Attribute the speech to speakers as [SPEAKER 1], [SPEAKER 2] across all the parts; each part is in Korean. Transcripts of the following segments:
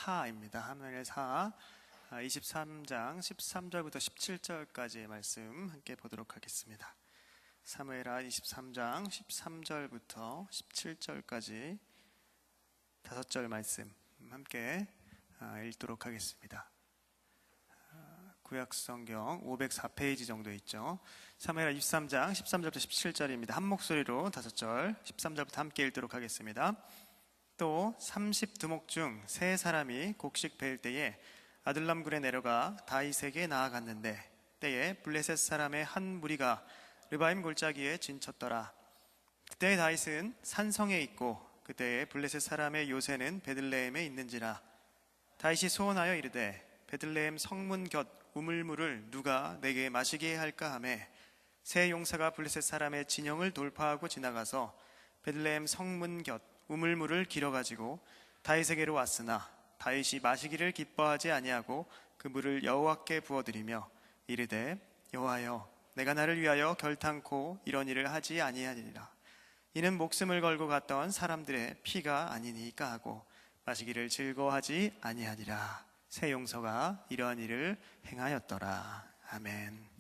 [SPEAKER 1] 하입니다. 사무엘 하 23장 13절부터 17절까지의 말씀 함께 보도록 하겠습니다. 사무엘 하 23장 13절부터 17절까지 5절 말씀 함께 읽도록 하겠습니다. 구약성경 504페이지 정도 있죠. 사무엘 23장 13절부터 17절입니다. 한 목소리로 5절 13절부터 함께 읽도록 하겠습니다. 또 32목 중 세 사람이 곡식 베일 때에 아둘람 굴에 내려가 다윗에게 나아갔는데 때에 블레셋 사람의 한 무리가 르바임 골짜기에 진쳤더라. 그때 다윗은 산성에 있고 그때에 블레셋 사람의 요새는 베들레헴에 있는지라. 다윗이 소원하여 이르되 베들레헴 성문 곁 우물물을 누가 내게 마시게 할까 하며 세 용사가 블레셋 사람의 진영을 돌파하고 지나가서 베들레헴 성문 곁 우물물을 길어가지고 다윗에게로 왔으나 다윗이 마시기를 기뻐하지 아니하고 그 물을 여호와께 부어드리며 이르되 여호와여 내가 나를 위하여 결탄코 이런 일을 하지 아니하리라. 이는 목숨을 걸고 갔던 사람들의 피가 아니니까 하고 마시기를 즐거워하지 아니하리라. 세 용서가 이러한 일을 행하였더라. 아멘.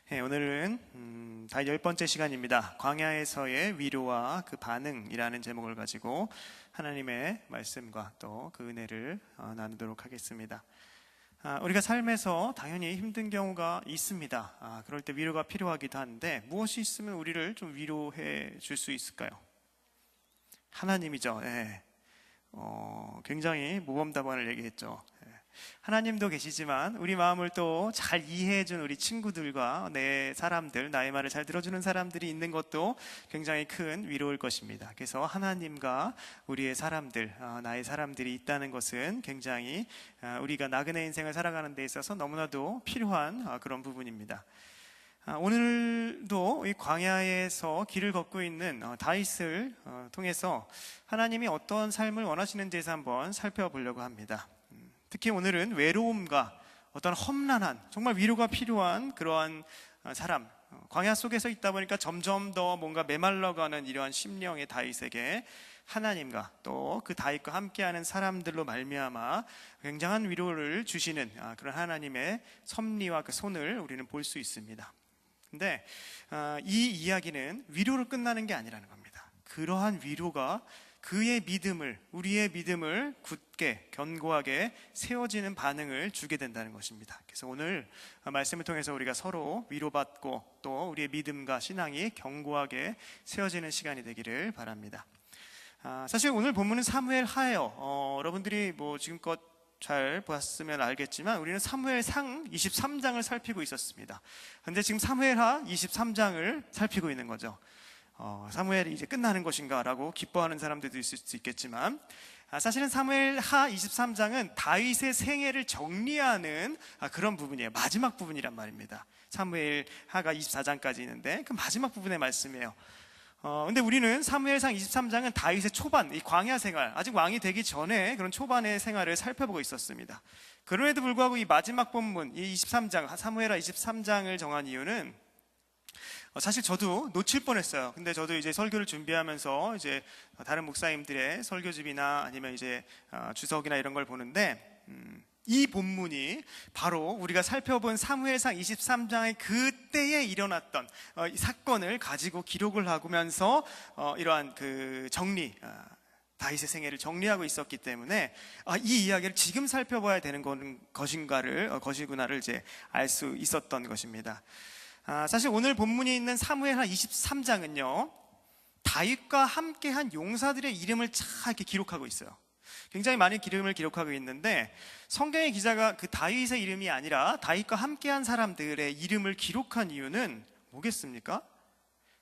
[SPEAKER 1] 네, 오늘은 다 10번째 시간입니다. 광야에서의 위로와 그 반응이라는 제목을 가지고 하나님의 말씀과 또 그 은혜를 나누도록 하겠습니다. 우리가 삶에서 당연히 힘든 경우가 있습니다. 그럴 때 위로가 필요하기도 한데 무엇이 있으면 우리를 좀 위로해 줄 수 있을까요? 하나님이죠. 네. 굉장히 모범답안을 얘기했죠. 하나님도 계시지만 우리 마음을 또 잘 이해해준 우리 친구들과 내 사람들, 나의 말을 잘 들어주는 사람들이 있는 것도 굉장히 큰 위로일 것입니다. 그래서 하나님과 우리의 사람들, 나의 사람들이 있다는 것은 굉장히 우리가 나그네 인생을 살아가는 데 있어서 너무나도 필요한 그런 부분입니다. 오늘도 이 광야에서 길을 걷고 있는 다윗을 통해서 하나님이 어떤 삶을 원하시는지에서 한번 살펴보려고 합니다. 특히 오늘은 외로움과 어떤 험난한 정말 위로가 필요한 그러한 사람, 광야 속에서 있다 보니까 점점 더 뭔가 메말라가는 이러한 심령의 다윗에게 하나님과 또 그 다윗과 함께하는 사람들로 말미암아 굉장한 위로를 주시는 그런 하나님의 섭리와 그 손을 우리는 볼 수 있습니다. 근데 이 이야기는 위로로 끝나는 게 아니라는 겁니다. 그러한 위로가 그의 믿음을, 우리의 믿음을 굳게 견고하게 세워지는 반응을 주게 된다는 것입니다. 그래서 오늘 말씀을 통해서 우리가 서로 위로받고 또 우리의 믿음과 신앙이 견고하게 세워지는 시간이 되기를 바랍니다. 사실 오늘 본문은 사무엘 하예요. 여러분들이 뭐 지금껏 잘 보았으면 알겠지만 우리는 사무엘상 23장을 살피고 있었습니다. 그런데 지금 사무엘하 23장을 살피고 있는 거죠. 사무엘이 이제 끝나는 것인가 라고 기뻐하는 사람들도 있을 수 있겠지만 사실은 사무엘하 23장은 다윗의 생애를 정리하는 그런 부분이에요. 마지막 부분이란 말입니다. 사무엘하가 24장까지 있는데 그 마지막 부분의 말씀이에요. 근데 우리는 사무엘상 23장은 다윗의 초반, 이 광야 생활, 아직 왕이 되기 전에 그런 초반의 생활을 살펴보고 있었습니다. 그럼에도 불구하고 이 마지막 본문, 이 23장, 사무엘하 23장을 정한 이유는 사실 저도 놓칠 뻔했어요. 근데 저도 이제 설교를 준비하면서 이제 다른 목사님들의 설교집이나 아니면 이제 주석이나 이런 걸 보는데 이 본문이 바로 우리가 살펴본 사무엘상 23장의 그때에 일어났던 이 사건을 가지고 기록을 하면서 이러한 그 정리, 다윗의 생애를 정리하고 있었기 때문에 이 이야기를 지금 살펴봐야 되는 것이구나를 이제 알 수 있었던 것입니다. 사실 오늘 본문이 있는 사무엘하 23장은요 다윗과 함께한 용사들의 이름을 쫙 이렇게 기록하고 있어요. 굉장히 많은 이름을 기록하고 있는데 성경의 기자가 그 다윗의 이름이 아니라 다윗과 함께한 사람들의 이름을 기록한 이유는 뭐겠습니까?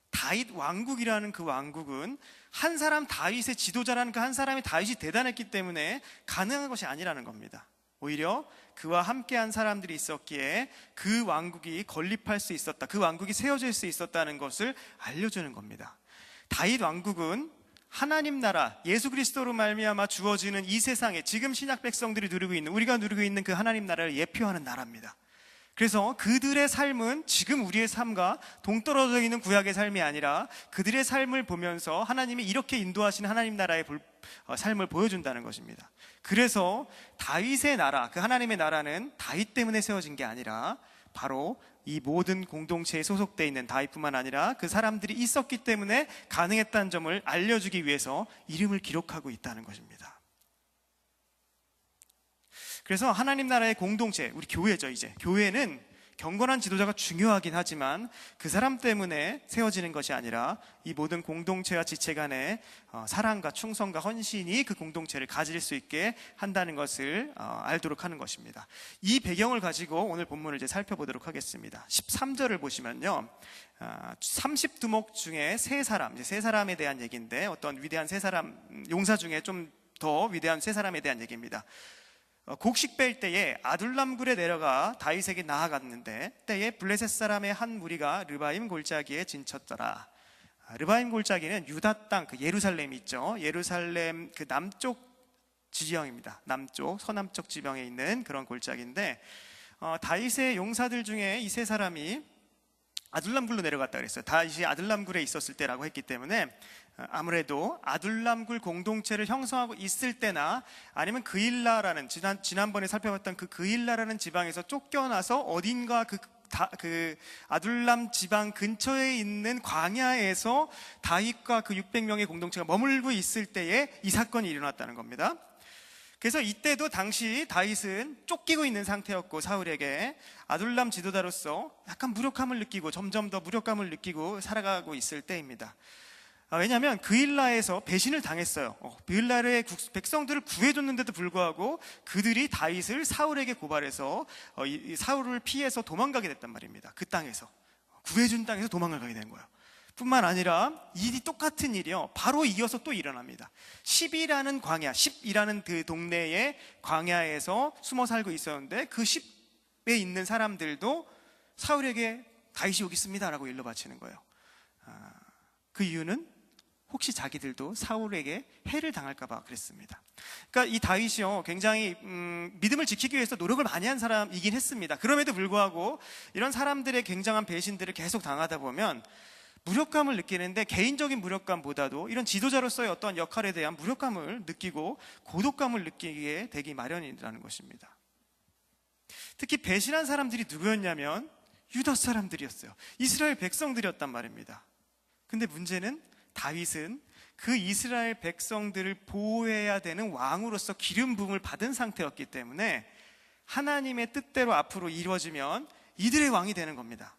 [SPEAKER 1] 다윗 왕국이라는 그 왕국은 한 사람 다윗의 지도자라는 그 한 사람이 다윗이 대단했기 때문에 가능한 것이 아니라는 겁니다. 오히려 그와 함께한 사람들이 있었기에 그 왕국이 건립할 수 있었다, 그 왕국이 세워질 수 있었다는 것을 알려주는 겁니다. 다윗 왕국은 하나님 나라, 예수 그리스도로 말미암아 주어지는 이 세상에 지금 신약 백성들이 누리고 있는, 우리가 누리고 있는 그 하나님 나라를 예표하는 나라입니다. 그래서 그들의 삶은 지금 우리의 삶과 동떨어져 있는 구약의 삶이 아니라 그들의 삶을 보면서 하나님이 이렇게 인도하신 하나님 나라의 삶을 보여준다는 것입니다. 그래서 다윗의 나라, 그 하나님의 나라는 다윗 때문에 세워진 게 아니라 바로 이 모든 공동체에 소속되어 있는 다윗뿐만 아니라 그 사람들이 있었기 때문에 가능했다는 점을 알려주기 위해서 이름을 기록하고 있다는 것입니다. 그래서 하나님 나라의 공동체, 우리 교회죠. 이제 교회는 경건한 지도자가 중요하긴 하지만 그 사람 때문에 세워지는 것이 아니라 이 모든 공동체와 지체 간의 사랑과 충성과 헌신이 그 공동체를 가질 수 있게 한다는 것을 알도록 하는 것입니다. 이 배경을 가지고 오늘 본문을 이제 살펴보도록 하겠습니다. 13절을 보시면요, 30두목 중에 세 사람에 대한 얘기인데, 어떤 위대한 세 사람, 용사 중에 좀 더 위대한 세 사람에 대한 얘기입니다. 곡식 뺄 때에 아둘람굴에 내려가 다윗에게 나아갔는데 때에 블레셋 사람의 한 무리가 르바임 골짜기에 진쳤더라. 르바임 골짜기는 유다 땅, 그 예루살렘 있죠. 예루살렘 그 남쪽 지형입니다. 남쪽 서남쪽 지방에 있는 그런 골짜기인데, 다윗의 용사들 중에 이 세 사람이 아둘람굴로 내려갔다 그랬어요. 다윗이 아둘람굴에 있었을 때라고 했기 때문에 아무래도 아둘람굴 공동체를 형성하고 있을 때나 아니면 그일라라는 지난번에 살펴봤던 그 그일라라는 지방에서 쫓겨나서 어딘가 그 아둘람 지방 근처에 있는 광야에서 다윗과 그 600명의 공동체가 머물고 있을 때에 이 사건이 일어났다는 겁니다. 그래서 이때도 당시 다윗은 쫓기고 있는 상태였고, 사울에게 아둘람 지도자로서 약간 무력함을 느끼고 점점 더 무력감을 느끼고 살아가고 있을 때입니다. 왜냐하면 그일라에서 배신을 당했어요. 그일라의 백성들을 구해줬는데도 불구하고 그들이 다윗을 사울에게 고발해서 사울을 피해서 도망가게 됐단 말입니다. 그 땅에서, 구해준 땅에서 도망을 가게 된 거예요. 뿐만 아니라 이 똑같은 일이요, 바로 이어서 또 일어납니다. 10이라는 그 동네의 광야에서 숨어 살고 있었는데, 그 10에 있는 사람들도 사울에게 다윗이 여기 있습니다라고 일러 바치는 거예요. 그 이유는 혹시 자기들도 사울에게 해를 당할까봐 그랬습니다. 그러니까 이 다윗이요, 굉장히 믿음을 지키기 위해서 노력을 많이 한 사람이긴 했습니다. 그럼에도 불구하고 이런 사람들의 굉장한 배신들을 계속 당하다 보면 무력감을 느끼는데, 개인적인 무력감보다도 이런 지도자로서의 어떤 역할에 대한 무력감을 느끼고 고독감을 느끼게 되기 마련이라는 것입니다. 특히 배신한 사람들이 누구였냐면 유다 사람들이었어요. 이스라엘 백성들이었단 말입니다. 근데 문제는 다윗은 그 이스라엘 백성들을 보호해야 되는 왕으로서 기름 부음을 받은 상태였기 때문에 하나님의 뜻대로 앞으로 이루어지면 이들의 왕이 되는 겁니다.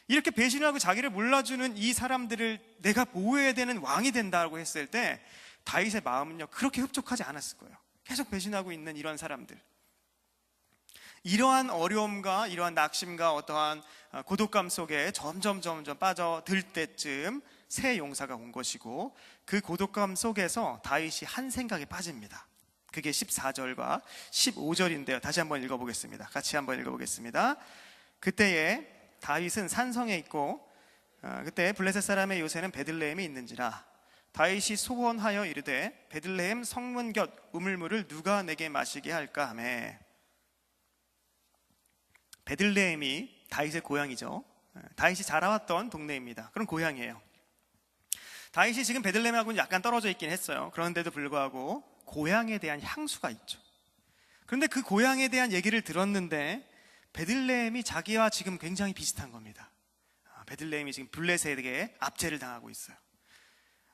[SPEAKER 1] 이렇게 배신하고 자기를 몰라주는 이 사람들을 내가 보호해야 되는 왕이 된다고 했을 때 다윗의 마음은요, 그렇게 흡족하지 않았을 거예요. 계속 배신하고 있는 이런 사람들, 이러한 어려움과 이러한 낙심과 어떠한 고독감 속에 점점 빠져들 때쯤 새 용사가 온 것이고, 그 고독감 속에서 다윗이 한 생각에 빠집니다. 그게 14절과 15절인데요 다시 한번 읽어보겠습니다. 같이 한번 읽어보겠습니다. 그때에 다윗은 산성에 있고 그때 블레셋 사람의 요새는 베들레헴에 있는지라. 다윗이 소원하여 이르되 베들레헴 성문 곁 우물물을 누가 내게 마시게 할까 하매. 베들레헴이 다윗의 고향이죠. 다윗이 자라왔던 동네입니다. 그런 고향이에요. 다윗이 지금 베들레헴하고는 약간 떨어져 있긴 했어요. 그런데도 불구하고 고향에 대한 향수가 있죠. 그런데 그 고향에 대한 얘기를 들었는데 베들레헴이 자기와 지금 굉장히 비슷한 겁니다. 베들레헴이 지금 블레셋에게 압제를 당하고 있어요.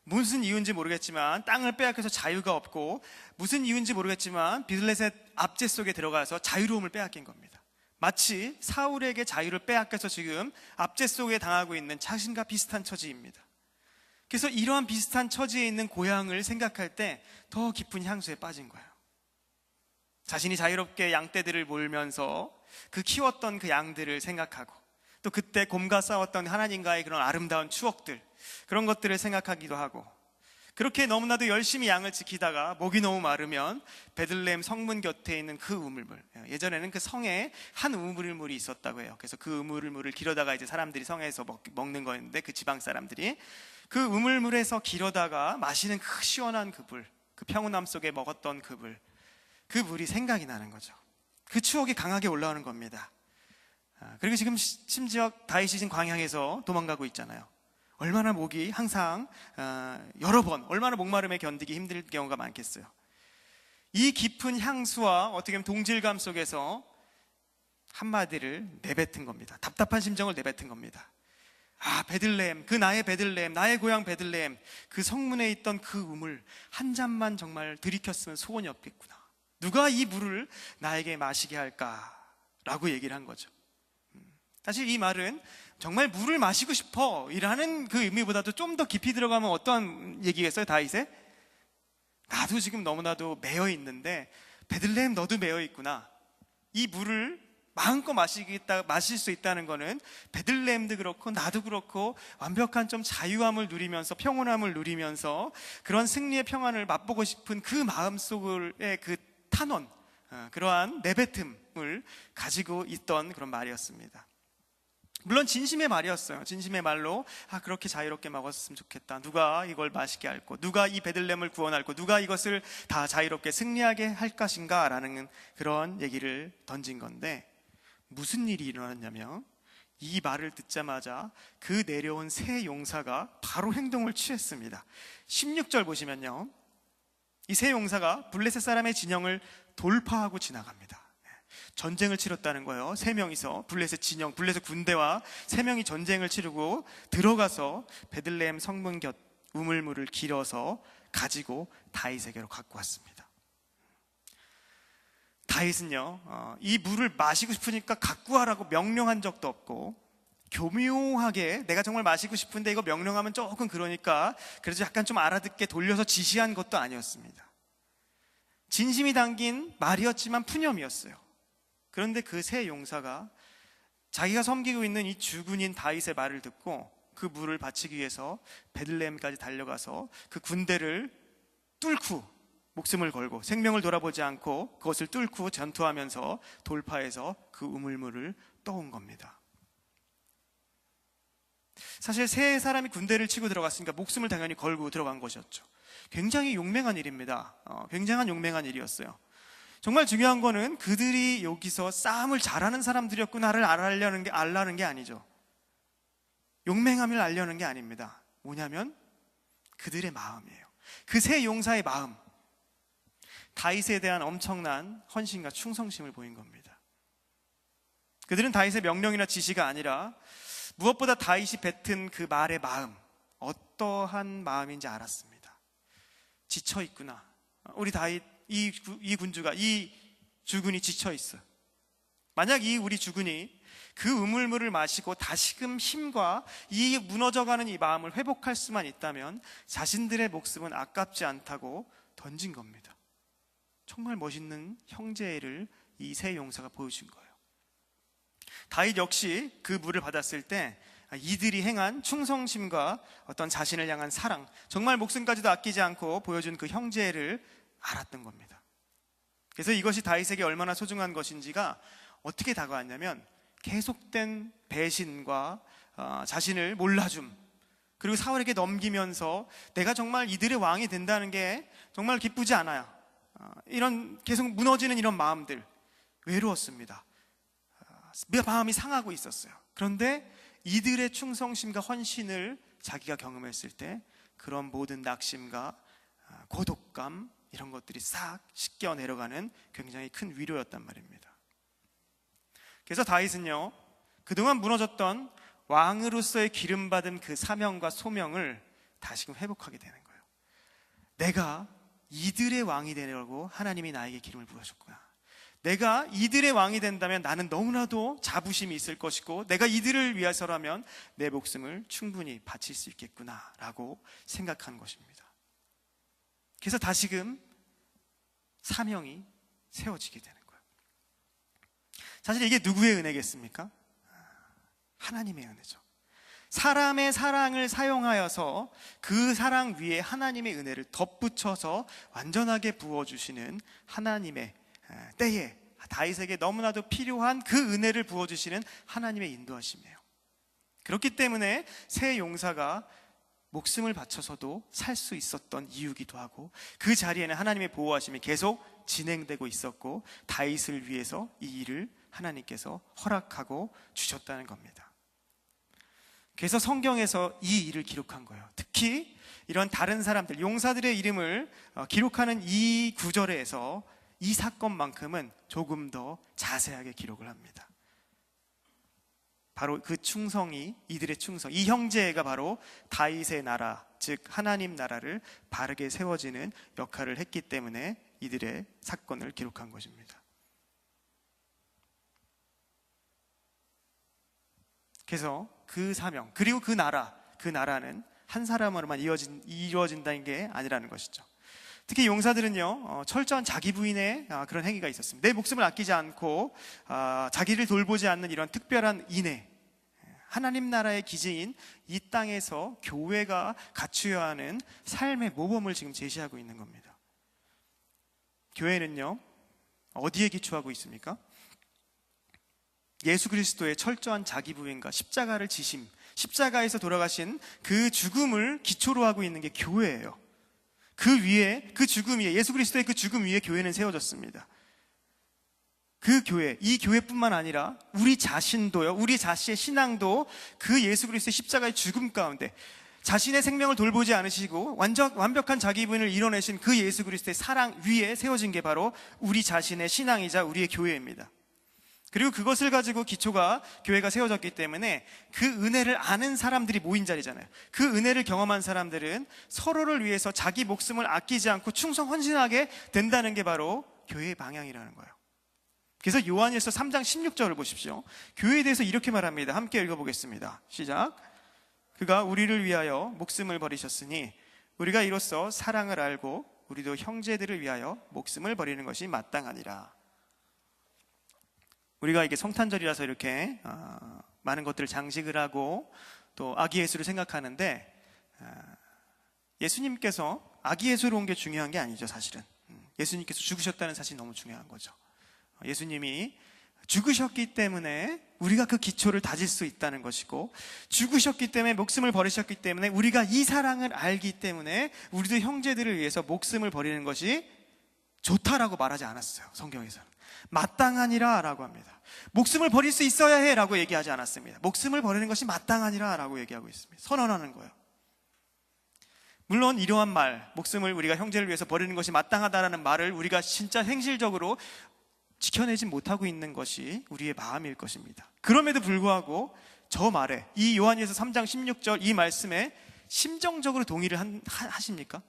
[SPEAKER 1] 무슨 이유인지 모르겠지만 땅을 빼앗겨서 자유가 없고, 무슨 이유인지 모르겠지만 블레셋 압제 속에 들어가서 자유로움을 빼앗긴 겁니다. 마치 사울에게 자유를 빼앗겨서 지금 압제 속에 당하고 있는 자신과 비슷한 처지입니다. 그래서 이러한 비슷한 처지에 있는 고향을 생각할 때 더 깊은 향수에 빠진 거예요. 자신이 자유롭게 양떼들을 몰면서 그 키웠던 그 양들을 생각하고, 또 그때 곰과 싸웠던 하나님과의 그런 아름다운 추억들, 그런 것들을 생각하기도 하고, 그렇게 너무나도 열심히 양을 지키다가 목이 너무 마르면 베들레헴 성문 곁에 있는 그 우물물, 예전에는 그 성에 한 우물물이 있었다고 해요. 그래서 그 우물물을 길어다가 이제 사람들이 성에서 먹는 거였는데, 그 지방 사람들이 그 우물물에서 길어다가 마시는 그 시원한 그 물, 그 평온함 속에 먹었던 그 물이 생각이 나는 거죠. 그 추억이 강하게 올라오는 겁니다. 그리고 지금 심지어 다윗이 지금 광야에서 도망가고 있잖아요. 얼마나 목이 항상 여러 번 얼마나 목마름에 견디기 힘들 경우가 많겠어요. 이 깊은 향수와 어떻게 보면 동질감 속에서 한마디를 내뱉은 겁니다. 답답한 심정을 내뱉은 겁니다. 베들레헴, 그 나의 베들레헴, 나의 고향 베들레헴, 그 성문에 있던 그 우물 한 잔만 정말 들이켰으면 소원이 없겠구나. 누가 이 물을 나에게 마시게 할까라고 얘기를 한 거죠. 사실 이 말은 정말 물을 마시고 싶어 이라는 그 의미보다도 좀 더 깊이 들어가면 어떤 얘기겠어요? 다윗의 나도 지금 너무나도 매여 있는데 베들레헴 너도 매여 있구나. 이 물을 마음껏 마실 수 있다는 거는 베들레헴도 그렇고 나도 그렇고 완벽한 좀 자유함을 누리면서 평온함을 누리면서 그런 승리의 평안을 맛보고 싶은 그 마음속의 그 탄원, 그러한 내뱉음을 가지고 있던 그런 말이었습니다. 물론 진심의 말이었어요. 진심의 말로 그렇게 자유롭게 먹었으면 좋겠다. 누가 이걸 맛있게 할고, 누가 이 베들레헴을 구원할고, 누가 이것을 다 자유롭게 승리하게 할 것인가 라는 그런 얘기를 던진 건데, 무슨 일이 일어났냐면 이 말을 듣자마자 그 내려온 세 용사가 바로 행동을 취했습니다. 16절 보시면요, 이 세 용사가 블레셋 사람의 진영을 돌파하고 지나갑니다. 전쟁을 치렀다는 거예요. 세 명이서 블레셋 진영, 블레셋 군대와 세 명이 전쟁을 치르고 들어가서 베들레헴 성문 곁 우물물을 길어서 가지고 다윗에게로 갖고 왔습니다. 다윗은요, 이 물을 마시고 싶으니까 갖고 와라고 명령한 적도 없고, 교묘하게 내가 정말 마시고 싶은데 이거 명령하면 조금 그러니까 그래서 약간 좀 알아듣게 돌려서 지시한 것도 아니었습니다. 진심이 담긴 말이었지만 푸념이었어요. 그런데 그 세 용사가 자기가 섬기고 있는 이 주군인 다윗의 말을 듣고 그 물을 바치기 위해서 베들레헴까지 달려가서 그 군대를 뚫고 목숨을 걸고 생명을 돌아보지 않고 그것을 뚫고 전투하면서 돌파해서 그 우물물을 떠온 겁니다. 사실 세 사람이 군대를 치고 들어갔으니까 목숨을 당연히 걸고 들어간 것이었죠. 굉장히 용맹한 일입니다. 굉장한 용맹한 일이었어요. 정말 중요한 거는 그들이 여기서 싸움을 잘하는 사람들이었구나를 알라는 게 아니죠. 용맹함을 알려는 게 아닙니다. 뭐냐면 그들의 마음이에요. 그 세 용사의 마음, 다윗에 대한 엄청난 헌신과 충성심을 보인 겁니다. 그들은 다윗의 명령이나 지시가 아니라 무엇보다 다윗이 뱉은 그 말의 마음, 어떠한 마음인지 알았습니다. 지쳐있구나. 우리 다윗 이 군주가, 이 주군이 지쳐있어요. 만약 우리 주군이 그 우물물을 마시고 다시금 힘과 이 무너져가는 이 마음을 회복할 수만 있다면 자신들의 목숨은 아깝지 않다고 던진 겁니다. 정말 멋있는 형제를 이 세 용사가 보여준 거예요. 다윗 역시 그 물을 받았을 때 이들이 행한 충성심과 어떤 자신을 향한 사랑, 정말 목숨까지도 아끼지 않고 보여준 그 형제를 알았던 겁니다. 그래서 이것이 다윗에게 얼마나 소중한 것인지가 어떻게 다가왔냐면 계속된 배신과 자신을 몰라줌, 그리고 사울에게 넘기면서 내가 정말 이들의 왕이 된다는 게 정말 기쁘지 않아요. 이런 계속 무너지는 이런 마음들, 외로웠습니다. 마음이 상하고 있었어요. 그런데 이들의 충성심과 헌신을 자기가 경험했을 때 그런 모든 낙심과 고독감, 이런 것들이 싹 씻겨 내려가는 굉장히 큰 위로였단 말입니다. 그래서 다윗은요, 그동안 무너졌던 왕으로서의 기름받은 그 사명과 소명을 다시금 회복하게 되는 거예요. 내가 이들의 왕이 되려고 하나님이 나에게 기름을 부어줬구나. 내가 이들의 왕이 된다면 나는 너무나도 자부심이 있을 것이고 내가 이들을 위해서라면 내 목숨을 충분히 바칠 수 있겠구나 라고 생각한 것입니다. 그래서 다시금 사명이 세워지게 되는 거예요. 사실 이게 누구의 은혜겠습니까? 하나님의 은혜죠. 사람의 사랑을 사용하여서 그 사랑 위에 하나님의 은혜를 덧붙여서 완전하게 부어주시는 하나님의 때에 다윗에게 너무나도 필요한 그 은혜를 부어주시는 하나님의 인도하심이에요. 그렇기 때문에 세 용사가 목숨을 바쳐서도 살 수 있었던 이유기도 하고, 그 자리에는 하나님의 보호하심이 계속 진행되고 있었고 다윗을 위해서 이 일을 하나님께서 허락하고 주셨다는 겁니다. 그래서 성경에서 이 일을 기록한 거예요. 특히 이런 다른 사람들, 용사들의 이름을 기록하는 이 구절에서 이 사건만큼은 조금 더 자세하게 기록을 합니다. 바로 그 충성이, 이들의 충성, 이 형제가 바로 다윗의 나라, 즉 하나님 나라를 바르게 세워지는 역할을 했기 때문에 이들의 사건을 기록한 것입니다. 그래서 그 사명, 그리고 그 나라는 한 사람으로만 이루어진다는 게 아니라는 것이죠. 특히 용사들은요, 철저한 자기 부인의 그런 행위가 있었습니다. 내 목숨을 아끼지 않고 자기를 돌보지 않는 이런 특별한 인애, 하나님 나라의 기제인 이 땅에서 교회가 갖추어야 하는 삶의 모범을 지금 제시하고 있는 겁니다. 교회는요, 어디에 기초하고 있습니까? 예수 그리스도의 철저한 자기 부인과 십자가를 지심, 십자가에서 돌아가신 그 죽음을 기초로 하고 있는 게 교회예요. 그 위에, 그 죽음 위에, 예수 그리스도의 그 죽음 위에 교회는 세워졌습니다. 그 교회, 이 교회뿐만 아니라 우리 자신도요, 우리 자신의 신앙도 그 예수 그리스도의 십자가의 죽음 가운데 자신의 생명을 돌보지 않으시고 완벽한 자기 부인을 이뤄내신 그 예수 그리스도의 사랑 위에 세워진 게 바로 우리 자신의 신앙이자 우리의 교회입니다. 그리고 그것을 가지고 기초가, 교회가 세워졌기 때문에 그 은혜를 아는 사람들이 모인 자리잖아요. 그 은혜를 경험한 사람들은 서로를 위해서 자기 목숨을 아끼지 않고 충성 헌신하게 된다는 게 바로 교회의 방향이라는 거예요. 그래서 요한일서 3장 16절을 보십시오. 교회에 대해서 이렇게 말합니다. 함께 읽어보겠습니다. 시작. 그가 우리를 위하여 목숨을 버리셨으니 우리가 이로써 사랑을 알고 우리도 형제들을 위하여 목숨을 버리는 것이 마땅하니라. 우리가 이게 성탄절이라서 이렇게 많은 것들을 장식을 하고 또 아기 예수를 생각하는데, 예수님께서 아기 예수로 온 게 중요한 게 아니죠. 사실은 예수님께서 죽으셨다는 사실이 너무 중요한 거죠. 예수님이 죽으셨기 때문에 우리가 그 기초를 다질 수 있다는 것이고, 죽으셨기 때문에 목숨을 버리셨기 때문에 우리가 이 사랑을 알기 때문에 우리도 형제들을 위해서 목숨을 버리는 것이 좋다라고 말하지 않았어요. 성경에서는 마땅하니라 라고 합니다. 목숨을 버릴 수 있어야 해 라고 얘기하지 않았습니다. 목숨을 버리는 것이 마땅하니라 라고 얘기하고 있습니다. 선언하는 거예요. 물론 이러한 말, 목숨을 우리가 형제를 위해서 버리는 것이 마땅하다라는 말을 우리가 진짜 행실적으로 지켜내지 못하고 있는 것이 우리의 마음일 것입니다. 그럼에도 불구하고 저 말에, 이 요한일서 3장 16절 이 말씀에 심정적으로 동의를 하십니까?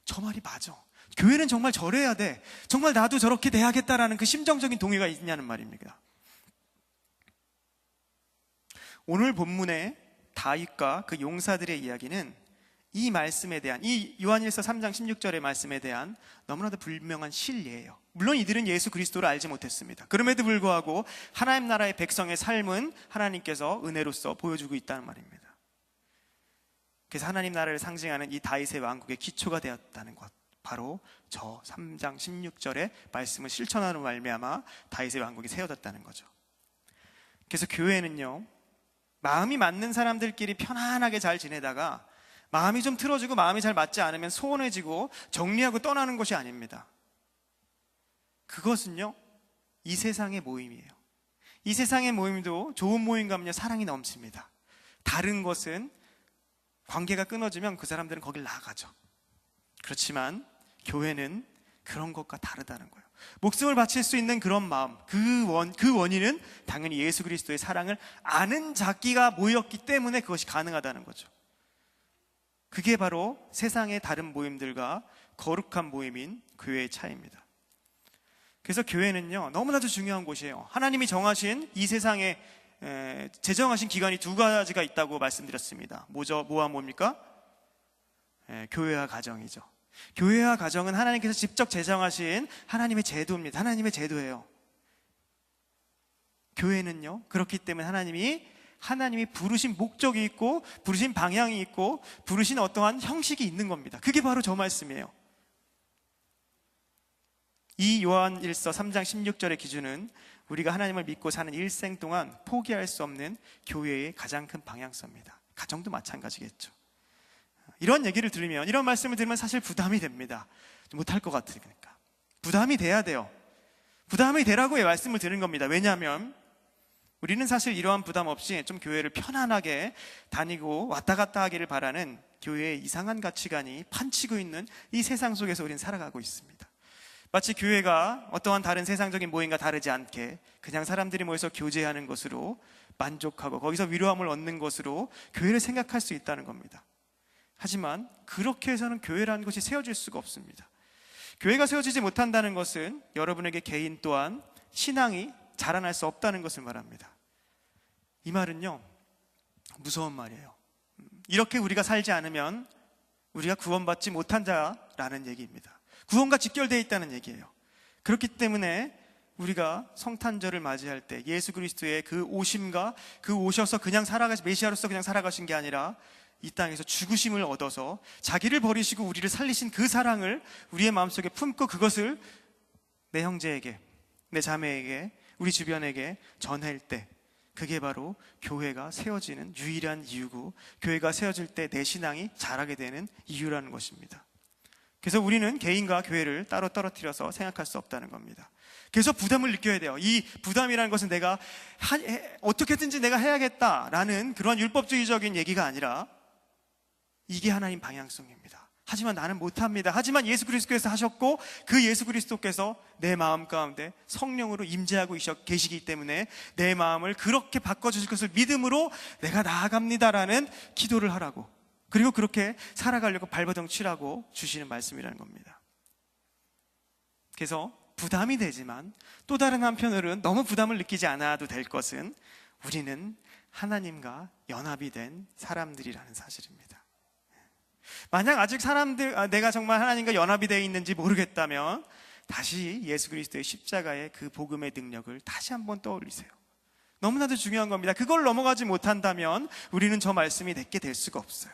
[SPEAKER 1] 저 말이 맞아. 교회는 정말 저래야 돼. 정말 나도 저렇게 돼야겠다라는 그 심정적인 동의가 있냐는 말입니다. 오늘 본문의 다윗과 그 용사들의 이야기는 이 말씀에 대한, 이 요한일서 3장 16절의 말씀에 대한 너무나도 분명한 실례예요. 물론 이들은 예수 그리스도를 알지 못했습니다. 그럼에도 불구하고 하나님 나라의 백성의 삶은 하나님께서 은혜로서 보여주고 있다는 말입니다. 그래서 하나님 나라를 상징하는 이 다윗의 왕국의 기초가 되었다는 것, 바로 저 3장 16절의 말씀을 실천하는 말미암아 다윗의 왕국이 세워졌다는 거죠. 그래서 교회는요, 마음이 맞는 사람들끼리 편안하게 잘 지내다가 마음이 좀 틀어지고 마음이 잘 맞지 않으면 소원해지고 정리하고 떠나는 것이 아닙니다. 그것은요, 이 세상의 모임이에요. 이 세상의 모임도 좋은 모임가면요 사랑이 넘칩니다. 다른 것은 관계가 끊어지면 그 사람들은 거길 나가죠. 그렇지만 교회는 그런 것과 다르다는 거예요. 목숨을 바칠 수 있는 그런 마음, 그 원인은 당연히 예수 그리스도의 사랑을 아는 자기가 모였기 때문에 그것이 가능하다는 거죠. 그게 바로 세상의 다른 모임들과 거룩한 모임인 교회의 차이입니다. 그래서 교회는요, 너무나도 중요한 곳이에요. 하나님이 정하신 이 세상에 제정하신 기간이 두 가지가 있다고 말씀드렸습니다. 뭐와 뭡니까? 교회와 가정이죠. 교회와 가정은 하나님께서 직접 제정하신 하나님의 제도입니다. 하나님의 제도예요. 교회는요, 그렇기 때문에 하나님이 부르신 목적이 있고 부르신 방향이 있고 부르신 어떠한 형식이 있는 겁니다. 그게 바로 저 말씀이에요. 이 요한일서 3장 16절의 기준은 우리가 하나님을 믿고 사는 일생 동안 포기할 수 없는 교회의 가장 큰 방향성입니다. 가정도 마찬가지겠죠. 이런 얘기를 들으면, 이런 말씀을 들으면 사실 부담이 됩니다. 못할 것 같으니까. 부담이 돼야 돼요. 부담이 되라고 말씀을 드린 겁니다. 왜냐하면 우리는 사실 이러한 부담 없이 좀 교회를 편안하게 다니고 왔다 갔다 하기를 바라는 교회의 이상한 가치관이 판치고 있는 이 세상 속에서 우리는 살아가고 있습니다. 마치 교회가 어떠한 다른 세상적인 모임과 다르지 않게 그냥 사람들이 모여서 교제하는 것으로 만족하고 거기서 위로함을 얻는 것으로 교회를 생각할 수 있다는 겁니다. 하지만 그렇게 해서는 교회라는 것이 세워질 수가 없습니다. 교회가 세워지지 못한다는 것은 여러분에게 개인 또한 신앙이 자라날 수 없다는 것을 말합니다. 이 말은요, 무서운 말이에요. 이렇게 우리가 살지 않으면 우리가 구원받지 못한 자라는 얘기입니다. 구원과 직결되어 있다는 얘기예요. 그렇기 때문에 우리가 성탄절을 맞이할 때 예수 그리스도의 그 오심과 그 오셔서 그냥 메시아로서 그냥 살아가신 게 아니라 이 땅에서 죽으심을 얻어서 자기를 버리시고 우리를 살리신 그 사랑을 우리의 마음속에 품고 그것을 내 형제에게, 내 자매에게, 우리 주변에게 전할 때 그게 바로 교회가 세워지는 유일한 이유고 교회가 세워질 때 내 신앙이 자라게 되는 이유라는 것입니다. 그래서 우리는 개인과 교회를 따로 떨어뜨려서 생각할 수 없다는 겁니다. 그래서 부담을 느껴야 돼요. 이 부담이라는 것은 내가 어떻게든지 내가 해야겠다라는 그런 율법주의적인 얘기가 아니라 이게 하나님 방향성입니다. 하지만 나는 못합니다. 하지만 예수 그리스도께서 하셨고 그 예수 그리스도께서 내 마음 가운데 성령으로 임재하고 계시기 때문에 내 마음을 그렇게 바꿔주실 것을 믿음으로 내가 나아갑니다라는 기도를 하라고, 그리고 그렇게 살아가려고 발버둥 치라고 주시는 말씀이라는 겁니다. 그래서 부담이 되지만 또 다른 한편으로는 너무 부담을 느끼지 않아도 될 것은 우리는 하나님과 연합이 된 사람들이라는 사실입니다. 만약 아직 내가 정말 하나님과 연합이 되어 있는지 모르겠다면 다시 예수 그리스도의 십자가의 그 복음의 능력을 다시 한번 떠올리세요. 너무나도 중요한 겁니다. 그걸 넘어가지 못한다면 우리는 저 말씀이 내게 될 수가 없어요.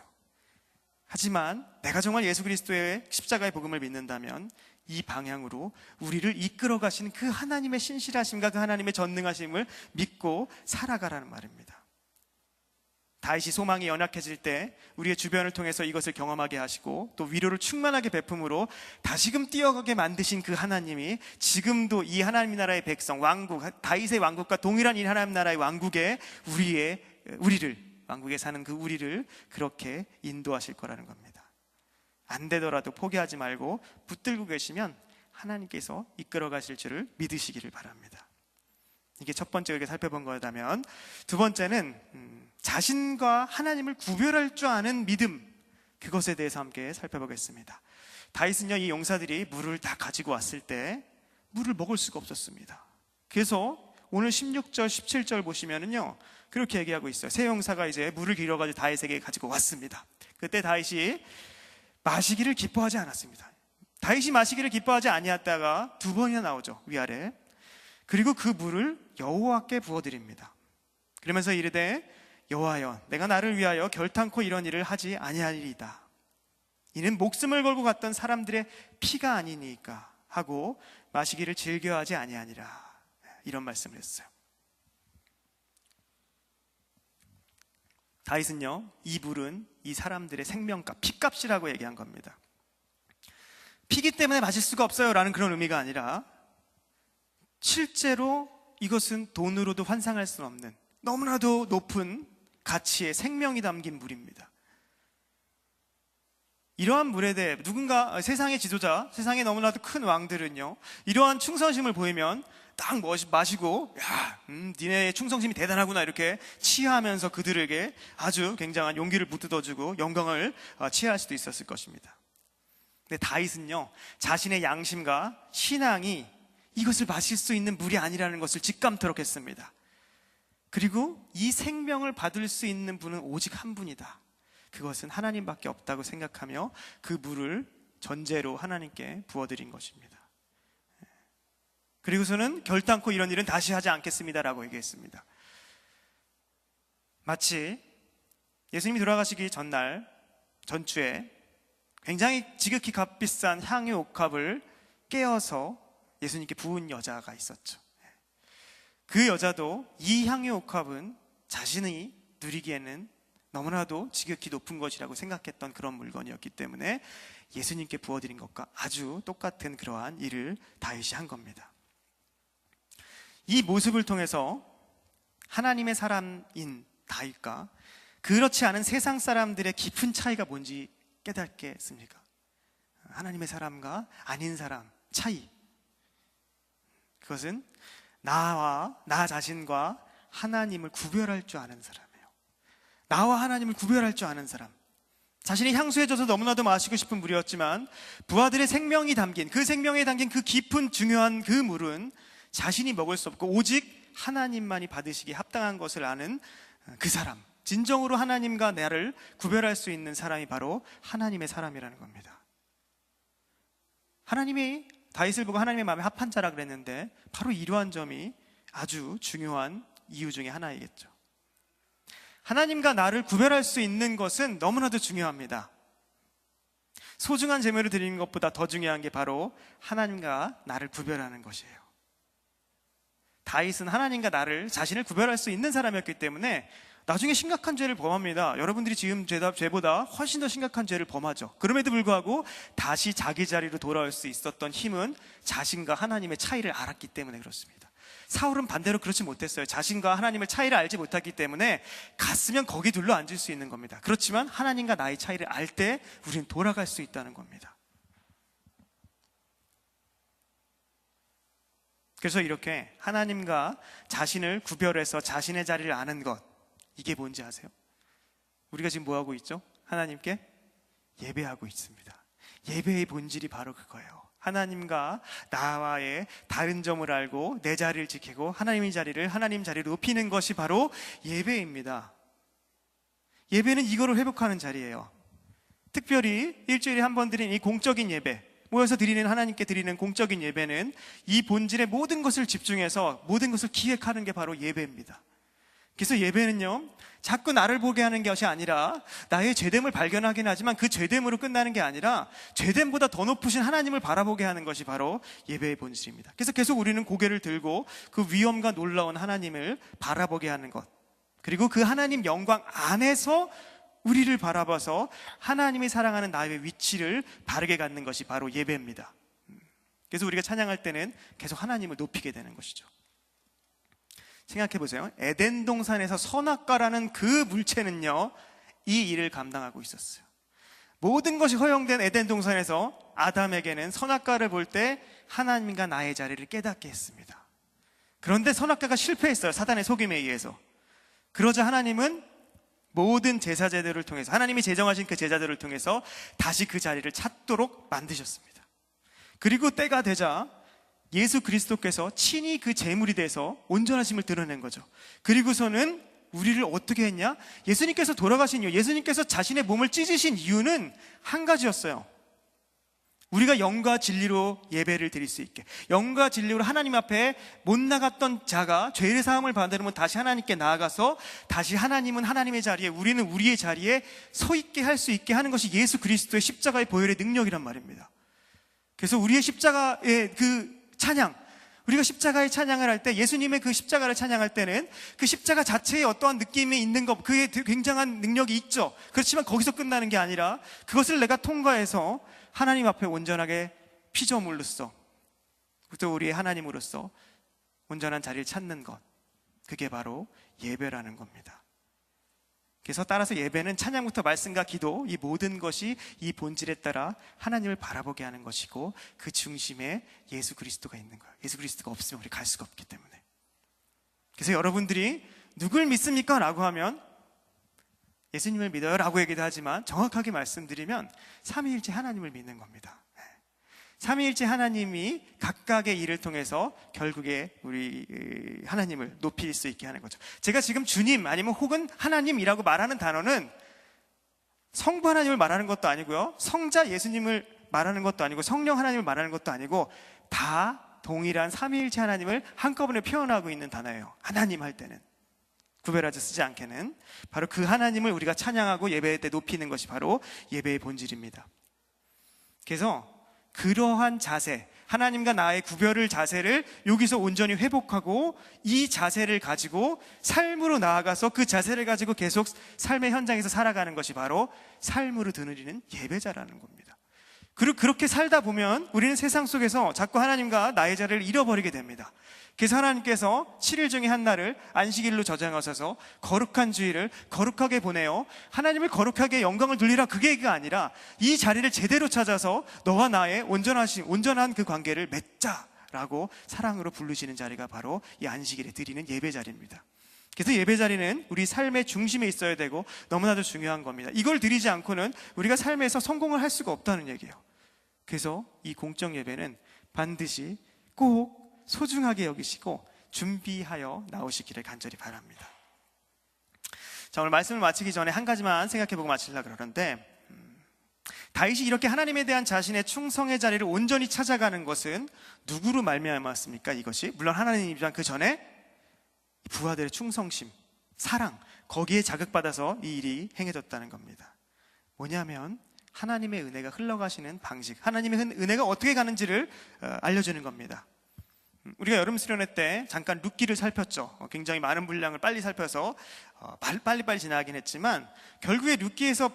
[SPEAKER 1] 하지만 내가 정말 예수 그리스도의 십자가의 복음을 믿는다면 이 방향으로 우리를 이끌어 가시는 그 하나님의 신실하심과 그 하나님의 전능하심을 믿고 살아가라는 말입니다. 다윗이 소망이 연약해질 때 우리의 주변을 통해서 이것을 경험하게 하시고 또 위로를 충만하게 베품으로 다시금 뛰어가게 만드신 그 하나님이 지금도 이 하나님 나라의 백성, 왕국, 다윗의 왕국과 동일한 이 하나님 나라의 왕국에 왕국에 사는 그 우리를 그렇게 인도하실 거라는 겁니다. 안 되더라도 포기하지 말고 붙들고 계시면 하나님께서 이끌어 가실 줄을 믿으시기를 바랍니다. 이게 첫 번째 우리가 살펴본 거라면, 두 번째는 자신과 하나님을 구별할 줄 아는 믿음, 그것에 대해서 함께 살펴보겠습니다. 다윗은요, 이 용사들이 물을 다 가지고 왔을 때 물을 먹을 수가 없었습니다. 그래서 오늘 16절 17절 보시면은요 그렇게 얘기하고 있어요. 세 용사가 이제 물을 길어가지고 다윗에게 가지고 왔습니다. 그때 다윗이 마시기를 기뻐하지 않았습니다. 다윗이 마시기를 기뻐하지 아니했다가 두 번이나 나오죠, 위아래. 그리고 그 물을 여호와께 부어드립니다. 그러면서 이르되 여호와여, 내가 나를 위하여 결탄코 이런 일을 하지 아니하리이다. 이는 목숨을 걸고 갔던 사람들의 피가 아니니까 하고 마시기를 즐겨하지 아니하니라. 이런 말씀을 했어요. 다윗은요, 이 물은 이 사람들의 생명값, 피값이라고 얘기한 겁니다. 피기 때문에 마실 수가 없어요 라는 그런 의미가 아니라 실제로 이것은 돈으로도 환상할 수 없는 너무나도 높은 가치의 생명이 담긴 물입니다. 이러한 물에 대해 누군가, 세상의 지도자, 세상에 너무나도 큰 왕들은요, 이러한 충성심을 보이면 딱 마시고 니네 충성심이 대단하구나 이렇게 치하하면서 그들에게 아주 굉장한 용기를 북돋아주고 영광을 치하할 수도 있었을 것입니다. 근데 다윗은요, 자신의 양심과 신앙이 이것을 마실 수 있는 물이 아니라는 것을 직감토록 했습니다. 그리고 이 생명을 받을 수 있는 분은 오직 한 분이다, 그것은 하나님밖에 없다고 생각하며 그 물을 전제로 하나님께 부어드린 것입니다. 그리고서는 결단코 이런 일은 다시 하지 않겠습니다라고 얘기했습니다. 마치 예수님이 돌아가시기 전주에 굉장히 지극히 값비싼 향유 옥합을 깨어서 예수님께 부은 여자가 있었죠. 그 여자도 이 향유 옥합은 자신이 누리기에는 너무나도 지극히 높은 것이라고 생각했던 그런 물건이었기 때문에 예수님께 부어드린 것과 아주 똑같은 그러한 일을 다윗이 한 겁니다. 이 모습을 통해서 하나님의 사람인 다윗과 그렇지 않은 세상 사람들의 깊은 차이가 뭔지 깨닫겠습니까? 하나님의 사람과 아닌 사람 차이, 그것은 나 자신과 하나님을 구별할 줄 아는 사람이에요. 나와 하나님을 구별할 줄 아는 사람, 자신이 향수에 젖어 너무나도 마시고 싶은 물이었지만 부하들의 생명이 담긴, 그 생명에 담긴 그 깊은 중요한 그 물은 자신이 먹을 수 없고 오직 하나님만이 받으시기에 합당한 것을 아는 그 사람, 진정으로 하나님과 나를 구별할 수 있는 사람이 바로 하나님의 사람이라는 겁니다. 하나님이 다윗을 보고 하나님의 마음에 합한 자라 그랬는데 바로 이러한 점이 아주 중요한 이유 중에 하나이겠죠. 하나님과 나를 구별할 수 있는 것은 너무나도 중요합니다. 소중한 제물을 드리는 것보다 더 중요한 게 바로 하나님과 나를 구별하는 것이에요. 다윗은 하나님과 나를, 자신을 구별할 수 있는 사람이었기 때문에 나중에 심각한 죄를 범합니다. 여러분들이 지금 죄보다 훨씬 더 심각한 죄를 범하죠. 그럼에도 불구하고 다시 자기 자리로 돌아올 수 있었던 힘은 자신과 하나님의 차이를 알았기 때문에 그렇습니다. 사울은 반대로 그렇지 못했어요. 자신과 하나님의 차이를 알지 못했기 때문에 갔으면 거기 둘러 앉을 수 있는 겁니다. 그렇지만 하나님과 나의 차이를 알 때 우리는 돌아갈 수 있다는 겁니다. 그래서 이렇게 하나님과 자신을 구별해서 자신의 자리를 아는 것, 이게 뭔지 아세요? 우리가 지금 뭐하고 있죠? 하나님께 예배하고 있습니다. 예배의 본질이 바로 그거예요. 하나님과 나와의 다른 점을 알고 내 자리를 지키고 하나님 자리를 높이는 것이 바로 예배입니다. 예배는 이거를 회복하는 자리예요. 특별히 일주일에 한 번 드리는 이 공적인 예배, 모여서 드리는, 하나님께 드리는 공적인 예배는 이 본질의 모든 것을 집중해서 모든 것을 기획하는 게 바로 예배입니다. 그래서 예배는요, 자꾸 나를 보게 하는 것이 아니라 나의 죄됨을 발견하긴 하지만 그 죄됨으로 끝나는 게 아니라 죄됨보다 더 높으신 하나님을 바라보게 하는 것이 바로 예배의 본질입니다. 그래서 계속 우리는 고개를 들고 그 위엄과 놀라운 하나님을 바라보게 하는 것, 그리고 그 하나님 영광 안에서 우리를 바라봐서 하나님이 사랑하는 나의 위치를 바르게 갖는 것이 바로 예배입니다. 그래서 우리가 찬양할 때는 계속 하나님을 높이게 되는 것이죠. 생각해 보세요. 에덴 동산에서 선악과라는 그 물체는요, 이 일을 감당하고 있었어요. 모든 것이 허용된 에덴 동산에서 아담에게는 선악과를 볼 때 하나님과 나의 자리를 깨닫게 했습니다. 그런데 선악과가 실패했어요. 사단의 속임에 의해서. 그러자 하나님은 모든 제사 제도를 통해서, 하나님이 제정하신 그 제자들을 통해서 다시 그 자리를 찾도록 만드셨습니다. 그리고 때가 되자 예수 그리스도께서 친히 그 제물이 돼서 온전하심을 드러낸 거죠. 그리고서는 우리를 어떻게 했냐? 예수님께서 돌아가신 이유, 예수님께서 자신의 몸을 찢으신 이유는 한 가지였어요. 우리가 영과 진리로 예배를 드릴 수 있게, 영과 진리로 하나님 앞에 못 나갔던 자가 죄의 사함을 받으면 다시 하나님께 나아가서 다시 하나님은 하나님의 자리에, 우리는 우리의 자리에 서 있게 할 수 있게 하는 것이 예수 그리스도의 십자가의 보혈의 능력이란 말입니다. 그래서 우리의 십자가의 그 찬양, 우리가 십자가의 찬양을 할 때, 예수님의 그 십자가를 찬양할 때는 그 십자가 자체에 어떠한 느낌이 있는 것, 그게 굉장한 능력이 있죠. 그렇지만 거기서 끝나는 게 아니라 그것을 내가 통과해서 하나님 앞에 온전하게 피조물로서, 또 우리의 하나님으로서 온전한 자리를 찾는 것, 그게 바로 예배라는 겁니다. 그래서 따라서 예배는 찬양부터 말씀과 기도, 이 모든 것이 이 본질에 따라 하나님을 바라보게 하는 것이고, 그 중심에 예수 그리스도가 있는 거예요. 예수 그리스도가 없으면 우리 갈 수가 없기 때문에. 그래서 여러분들이 누굴 믿습니까? 라고 하면 예수님을 믿어요 라고 얘기도 하지만, 정확하게 말씀드리면 삼위일체 하나님을 믿는 겁니다. 삼위일체 하나님이 각각의 일을 통해서 결국에 우리 하나님을 높일 수 있게 하는 거죠. 제가 지금 주님 아니면 혹은 하나님이라고 말하는 단어는 성부 하나님을 말하는 것도 아니고요, 성자 예수님을 말하는 것도 아니고, 성령 하나님을 말하는 것도 아니고, 다 동일한 삼위일체 하나님을 한꺼번에 표현하고 있는 단어예요. 하나님 할 때는 구별하지 쓰지 않게는 바로 그 하나님을 우리가 찬양하고 예배 때 높이는 것이 바로 예배의 본질입니다. 그래서 그러한 자세, 하나님과 나의 구별을 자세를 여기서 온전히 회복하고, 이 자세를 가지고 삶으로 나아가서 그 자세를 가지고 계속 삶의 현장에서 살아가는 것이 바로 삶으로 드러내는 예배자라는 겁니다. 그리고 그렇게 살다 보면 우리는 세상 속에서 자꾸 하나님과 나의 자리를 잃어버리게 됩니다. 그래서 하나님께서 7일 중에 한 날을 안식일로 저장하셔서 거룩한 주일을 거룩하게 보내어 하나님을 거룩하게 영광을 돌리라, 그게 아니라 이 자리를 제대로 찾아서 너와 나의 온전한 그 관계를 맺자라고 사랑으로 부르시는 자리가 바로 이 안식일에 드리는 예배 자리입니다. 그래서 예배 자리는 우리 삶의 중심에 있어야 되고 너무나도 중요한 겁니다. 이걸 드리지 않고는 우리가 삶에서 성공을 할 수가 없다는 얘기예요. 그래서 이 공적 예배는 반드시 꼭 소중하게 여기시고 준비하여 나오시기를 간절히 바랍니다. 자, 오늘 말씀을 마치기 전에 한 가지만 생각해보고 마치려고 그러는데, 다윗이 이렇게 하나님에 대한 자신의 충성의 자리를 온전히 찾아가는 것은 누구로 말미암았습니까? 이것이 물론 하나님이지만 그 전에 부하들의 충성심, 사랑, 거기에 자극받아서 이 일이 행해졌다는 겁니다. 뭐냐면 하나님의 은혜가 흘러가시는 방식, 하나님의 은혜가 어떻게 가는지를 알려주는 겁니다. 우리가 여름 수련회 때 잠깐 룻기를 살폈죠. 굉장히 많은 분량을 빨리 살펴서 빨리빨리 지나가긴 했지만 결국에 룻기에서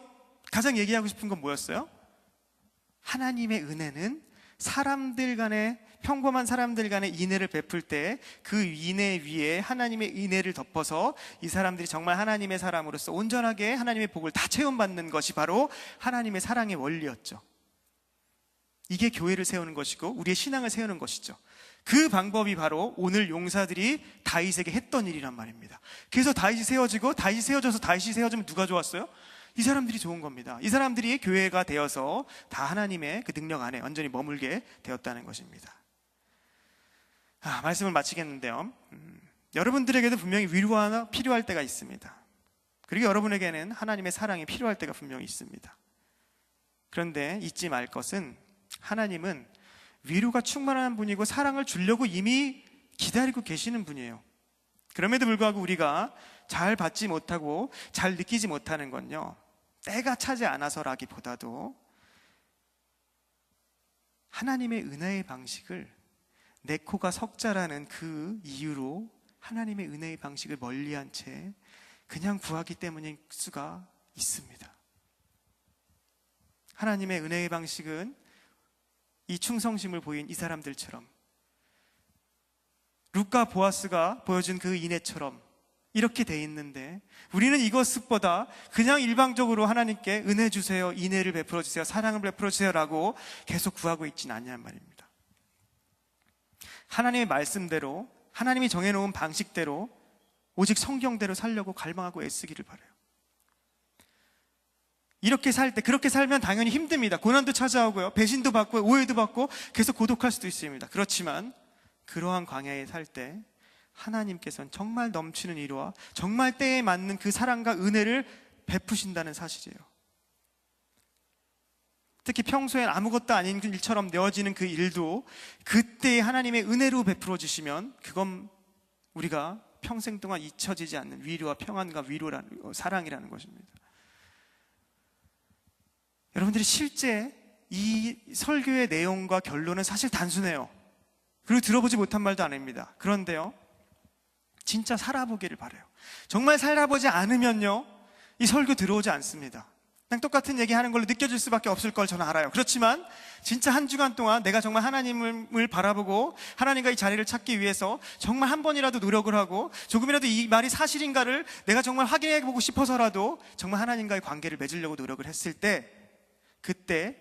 [SPEAKER 1] 가장 얘기하고 싶은 건 뭐였어요? 하나님의 은혜는 평범한 사람들 간의 인애를 베풀 때 그 인애 위에 하나님의 은혜를 덮어서 이 사람들이 정말 하나님의 사람으로서 온전하게 하나님의 복을 다 체험받는 것이 바로 하나님의 사랑의 원리였죠. 이게 교회를 세우는 것이고 우리의 신앙을 세우는 것이죠. 그 방법이 바로 오늘 용사들이 다윗에게 했던 일이란 말입니다. 그래서 다윗이 세워져서 다윗이 세워지면 누가 좋았어요? 이 사람들이 좋은 겁니다. 이 사람들이 교회가 되어서 다 하나님의 그 능력 안에 완전히 머물게 되었다는 것입니다. 말씀을 마치겠는데요. 여러분들에게도 분명히 위로가 필요할 때가 있습니다. 그리고 여러분에게는 하나님의 사랑이 필요할 때가 분명히 있습니다. 그런데 잊지 말 것은 하나님은 위로가 충만한 분이고 사랑을 주려고 이미 기다리고 계시는 분이에요. 그럼에도 불구하고 우리가 잘 받지 못하고 잘 느끼지 못하는 건요, 때가 차지 않아서라기보다도 하나님의 은혜의 방식을 내 코가 석자라는 그 이유로 하나님의 은혜의 방식을 멀리한 채 그냥 구하기 때문일 수가 있습니다. 하나님의 은혜의 방식은 이 충성심을 보인 이 사람들처럼, 룻과 보아스가 보여준 그 인애처럼 이렇게 돼 있는데, 우리는 이것보다 그냥 일방적으로 하나님께 은혜 주세요, 인애를 베풀어 주세요, 사랑을 베풀어 주세요라고 계속 구하고 있지는 않냐는 말입니다. 하나님의 말씀대로, 하나님이 정해놓은 방식대로, 오직 성경대로 살려고 갈망하고 애쓰기를 바라요. 이렇게 살 때, 그렇게 살면 당연히 힘듭니다. 고난도 찾아오고요, 배신도 받고 오해도 받고 계속 고독할 수도 있습니다. 그렇지만 그러한 광야에 살 때 하나님께서는 정말 넘치는 위로와 정말 때에 맞는 그 사랑과 은혜를 베푸신다는 사실이에요. 특히 평소엔 아무것도 아닌 일처럼 내어지는 그 일도 그때 하나님의 은혜로 베풀어 주시면 그건 우리가 평생 동안 잊혀지지 않는 위로와 평안과 사랑이라는 것입니다. 여러분들이 실제 이 설교의 내용과 결론은 사실 단순해요. 그리고 들어보지 못한 말도 아닙니다. 그런데요, 진짜 살아보기를 바라요. 정말 살아보지 않으면요, 이 설교 들어오지 않습니다. 그냥 똑같은 얘기하는 걸로 느껴질 수밖에 없을 걸 저는 알아요. 그렇지만 진짜 한 주간 동안 내가 정말 하나님을 바라보고 하나님과 이 자리를 찾기 위해서 정말 한 번이라도 노력을 하고 조금이라도 이 말이 사실인가를 내가 정말 확인해보고 싶어서라도 정말 하나님과의 관계를 맺으려고 노력을 했을 때, 그때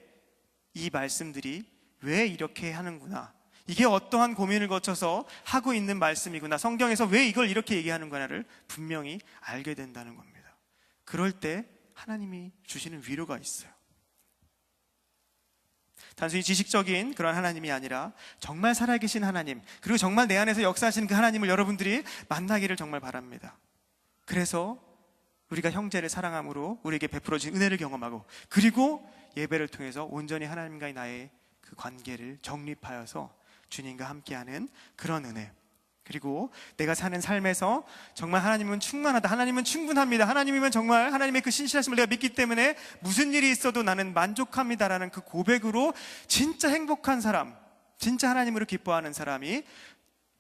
[SPEAKER 1] 이 말씀들이 왜 이렇게 하는구나, 이게 어떠한 고민을 거쳐서 하고 있는 말씀이구나, 성경에서 왜 이걸 이렇게 얘기하는구나를 분명히 알게 된다는 겁니다. 그럴 때 하나님이 주시는 위로가 있어요. 단순히 지식적인 그런 하나님이 아니라 정말 살아계신 하나님, 그리고 정말 내 안에서 역사하시는 그 하나님을 여러분들이 만나기를 정말 바랍니다. 그래서 우리가 형제를 사랑함으로 우리에게 베풀어진 은혜를 경험하고, 그리고 예배를 통해서 온전히 하나님과의 나의 그 관계를 정립하여서 주님과 함께하는 그런 은혜, 그리고 내가 사는 삶에서 정말 하나님은 충만하다, 하나님은 충분합니다, 하나님이면 정말 하나님의 그 신실하심을 내가 믿기 때문에 무슨 일이 있어도 나는 만족합니다라는 그 고백으로 진짜 행복한 사람, 진짜 하나님으로 기뻐하는 사람이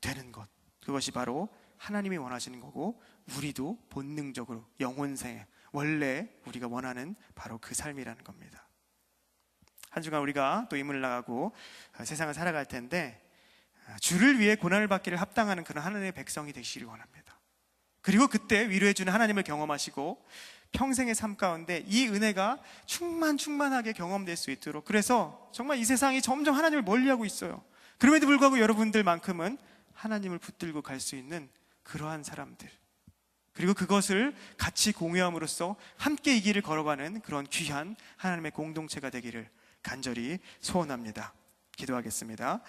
[SPEAKER 1] 되는 것, 그것이 바로 하나님이 원하시는 거고, 우리도 본능적으로 영혼생 원래 우리가 원하는 바로 그 삶이라는 겁니다. 한 주간 우리가 또 임을 나가고 세상을 살아갈 텐데 주를 위해 고난을 받기를 합당하는 그런 하나님의 백성이 되시기를 원합니다. 그리고 그때 위로해주는 하나님을 경험하시고 평생의 삶 가운데 이 은혜가 충만하게 경험될 수 있도록, 그래서 정말 이 세상이 점점 하나님을 멀리하고 있어요. 그럼에도 불구하고 여러분들만큼은 하나님을 붙들고 갈 수 있는 그러한 사람들, 그리고 그것을 같이 공유함으로써 함께 이 길을 걸어가는 그런 귀한 하나님의 공동체가 되기를 간절히 소원합니다. 기도하겠습니다.